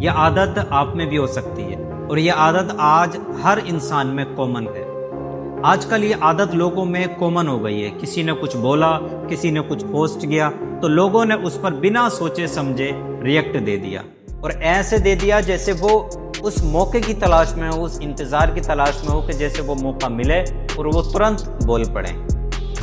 यह आदत आप में भी हो सकती है और यह आदत आज हर इंसान में कॉमन है। आजकल ये आदत लोगों में कॉमन हो गई है। किसी ने कुछ बोला, किसी ने कुछ पोस्ट किया तो लोगों ने उस पर बिना सोचे समझे रिएक्ट दे दिया, और ऐसे दे दिया जैसे वो उस मौके की तलाश में हो, उस इंतज़ार की तलाश में हो कि जैसे वो मौका मिले और वो तुरंत बोल पड़े।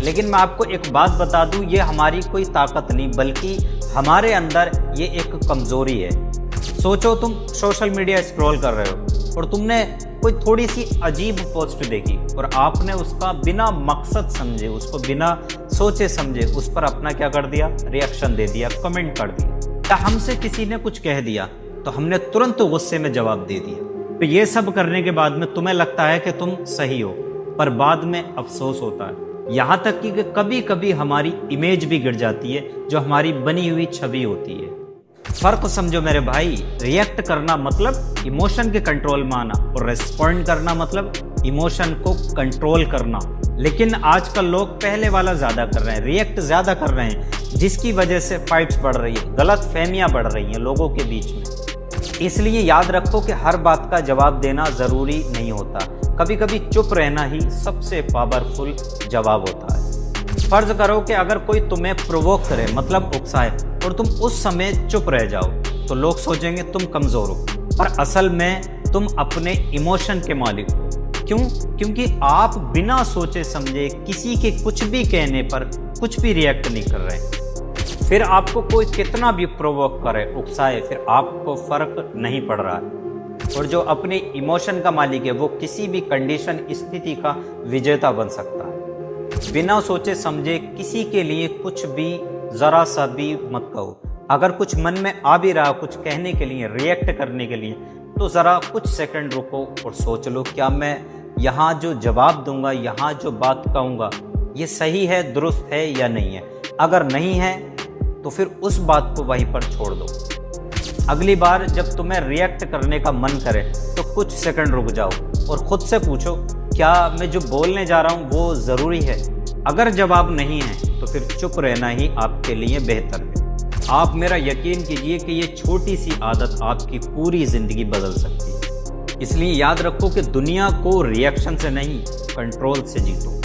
लेकिन मैं आपको एक बात बता दूं, ये हमारी कोई ताकत नहीं बल्कि हमारे अंदर ये एक कमज़ोरी है। सोचो तुम सोशल मीडिया स्क्रॉल कर रहे हो और तुमने कोई थोड़ी सी अजीब पोस्ट देखी और आपने उसका बिना मकसद समझे, उसको बिना सोचे समझे उस पर अपना क्या कर दिया, रिएक्शन दे दिया, कमेंट कर दिया। या हमसे किसी ने कुछ कह दिया तो हमने तुरंत गुस्से में जवाब दे दिया। तो ये सब करने के बाद में तुम्हें लगता है कि तुम सही हो, पर बाद में अफसोस होता है। यहाँ तक कि कभी कभी हमारी इमेज भी गिर जाती है, जो हमारी बनी हुई छवि होती है। फर्क समझो मेरे भाई, रिएक्ट करना मतलब इमोशन के कंट्रोल में आना और रिस्पॉन्ड करना मतलब इमोशन को कंट्रोल करना। लेकिन आजकल लोग पहले वाला ज्यादा कर रहे हैं, रिएक्ट ज्यादा कर रहे हैं, जिसकी वजह से फाइट्स बढ़ रही है, गलत फहमियां बढ़ रही हैं लोगों के बीच में। इसलिए याद रखो कि हर बात का जवाब देना जरूरी नहीं होता। कभी कभी चुप रहना ही सबसे पावरफुल जवाब होता है। फर्ज करो कि अगर कोई तुम्हें प्रोवोक करे, मतलब उकसाए, और तुम उस समय चुप रह जाओ तो लोग सोचेंगे तुम कमजोर हो, पर असल में तुम अपने इमोशन के मालिक हो। क्यों? क्योंकि आप बिना सोचे समझे किसी के कुछ भी कहने पर कुछ भी रिएक्ट नहीं कर रहे। फिर आपको कोई कितना भी प्रोवोक करे, उकसाए, फिर आपको फर्क नहीं पड़ रहा है। और जो अपने इमोशन का मालिक है वो किसी भी कंडीशन, स्थिति का विजेता बन सकता है। बिना सोचे समझे किसी के लिए कुछ भी जरा सा भी मत कहो। अगर कुछ मन में आ भी रहा कुछ कहने के लिए, रिएक्ट करने के लिए, तो जरा कुछ सेकंड रुको और सोच लो, क्या मैं यहाँ जो जवाब दूंगा, यहाँ जो बात कहूँगा, ये सही है, दुरुस्त है या नहीं है। अगर नहीं है तो फिर उस बात को वहीं पर छोड़ दो। अगली बार जब तुम्हें रिएक्ट करने का मन करे तो कुछ सेकंड रुक जाओ और खुद से पूछो, क्या मैं जो बोलने जा रहा हूँ वो ज़रूरी है। अगर जवाब नहीं है तो फिर चुप रहना ही आपके लिए बेहतर है। आप मेरा यकीन कीजिए कि ये छोटी सी आदत आपकी पूरी ज़िंदगी बदल सकती है। इसलिए याद रखो कि दुनिया को रिएक्शन से नहीं, कंट्रोल से जीतो।